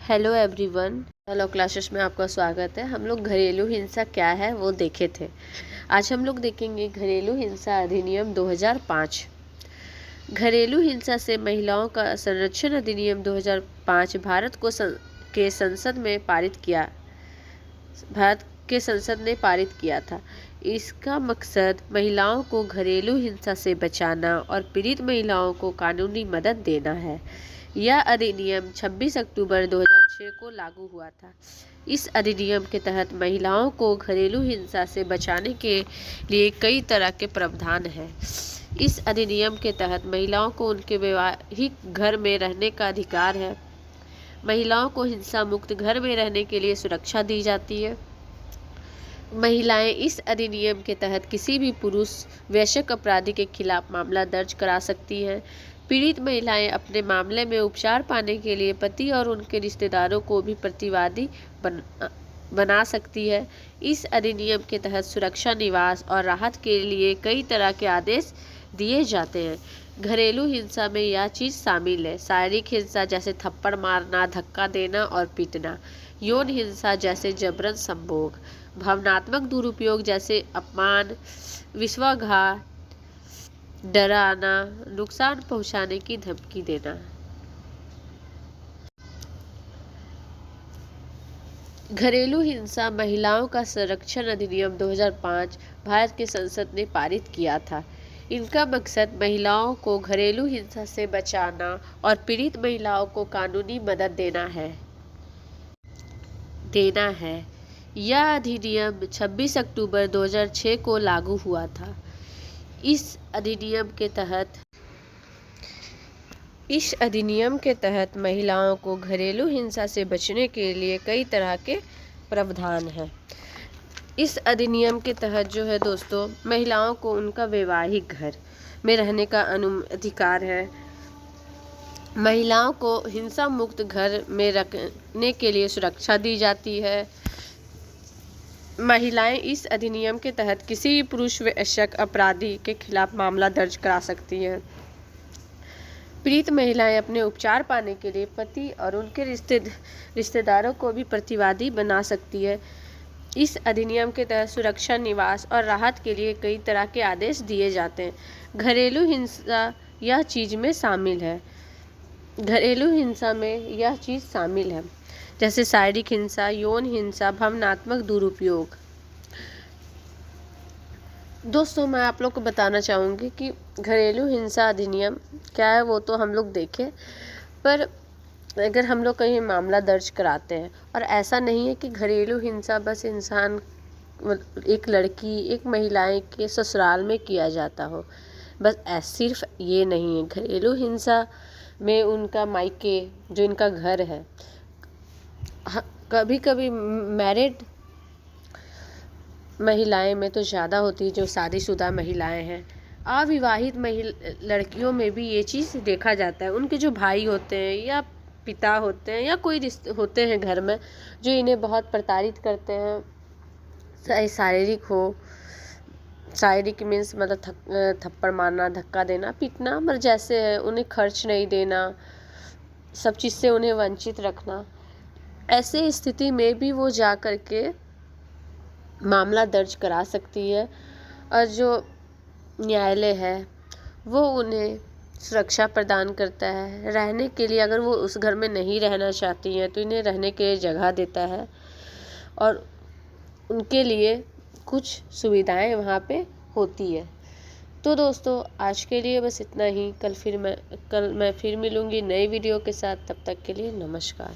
Hello everyone. Hello classes में आपका स्वागत है। हम लोग घरेलू हिंसा क्या है वो देखे थे। आज हम लोग देखेंगे घरेलू हिंसा अधिनियम 2005। घरेलू हिंसा से महिलाओं का संरक्षण अधिनियम 2005 भारत के संसद ने पारित किया था। इसका मकसद महिलाओं को घरेलू हिंसा से बचाना और पीड़ित महिलाओं को कानूनी मदद देना है। यह अधिनियम 26 अक्टूबर 2006 को लागू हुआ था। इस अधिनियम के तहत महिलाओं को घरेलू हिंसा से बचाने के लिए कई तरह के प्रावधान हैं। इस अधिनियम के तहत महिलाओं को उनके वैवाहिक घर में रहने का अधिकार है। महिलाओं को हिंसा मुक्त घर में रहने के लिए सुरक्षा दी जाती है। महिलाएं इस अधिनियम के तहत किसी भी पुरुष वैश्विक अपराधी के खिलाफ मामला दर्ज करा सकती हैं। पीड़ित महिलाएं अपने मामले में उपचार पाने के लिए पति और उनके रिश्तेदारों को भी प्रतिवादी बना सकती है। इस अधिनियम के तहत सुरक्षा, निवास और राहत के लिए कई तरह के आदेश दिए जाते हैं। घरेलू हिंसा में यह चीज़ शामिल है: शारीरिक हिंसा जैसे थप्पड़ मारना, धक्का देना और पीटना; यौन हिंसा जैसे जबरन संभोग; भावनात्मक दुरुपयोग जैसे अपमान, विश्वासघात, डराना, नुकसान पहुंचाने की धमकी देना। घरेलू हिंसा महिलाओं का संरक्षण अधिनियम 2005 भारत के संसद ने पारित किया था। इनका मकसद महिलाओं को घरेलू हिंसा से बचाना और पीड़ित महिलाओं को कानूनी मदद देना है। यह अधिनियम 26 अक्टूबर 2006 को लागू हुआ था। इस अधिनियम के तहत महिलाओं को घरेलू हिंसा से बचने के लिए कई तरह के प्रावधान हैं। इस अधिनियम के तहत जो है दोस्तों, महिलाओं को उनका वैवाहिक घर में रहने का अधिकार है। महिलाओं को हिंसा मुक्त घर में रखने के लिए सुरक्षा दी जाती है। महिलाएं इस अधिनियम के तहत किसी भी पुरुष वैश्विक अपराधी के खिलाफ मामला दर्ज करा सकती हैं। पीड़ित महिलाएं अपने उपचार पाने के लिए पति और उनके रिश्तेदारों को भी प्रतिवादी बना सकती है। इस अधिनियम के तहत सुरक्षा, निवास और राहत के लिए कई तरह के आदेश दिए जाते हैं। घरेलू हिंसा यह चीज़ में शामिल है। घरेलू हिंसा में यह चीज़ शामिल है जैसे शारीरिक हिंसा, यौन हिंसा, भावनात्मक दुरुपयोग। दोस्तों, मैं आप लोग को बताना चाहूँगी कि घरेलू हिंसा अधिनियम क्या है वो तो हम लोग देखें, पर अगर हम लोग कहीं मामला दर्ज कराते हैं, और ऐसा नहीं है कि घरेलू हिंसा बस एक लड़की, एक महिलाएं के ससुराल में किया जाता हो, बस सिर्फ ये नहीं है। घरेलू हिंसा में उनका मायके, जो इनका घर है, कभी कभी मैरिड महिलाएं में तो ज़्यादा होती है, जो शादीशुदा महिलाएं हैं। अविवाहित लड़कियों में भी ये चीज़ देखा जाता है। उनके जो भाई होते हैं या पिता होते हैं या कोई रिश्ते होते हैं घर में, जो इन्हें बहुत प्रताड़ित करते हैं, चाहे शारीरिक मीन्स मतलब थप्पड़ मारना, धक्का देना, पीटना, मगर जैसे है उन्हें खर्च नहीं देना, सब चीज़ से उन्हें वंचित रखना। ऐसे स्थिति में भी वो जा कर के मामला दर्ज करा सकती है, और जो न्यायालय है वो उन्हें सुरक्षा प्रदान करता है रहने के लिए। अगर वो उस घर में नहीं रहना चाहती हैं तो इन्हें रहने के लिए जगह देता है, और उनके लिए कुछ सुविधाएं वहाँ पे होती है। तो दोस्तों, आज के लिए बस इतना ही। कल मैं फिर मिलूँगी नई वीडियो के साथ। तब तक के लिए नमस्कार।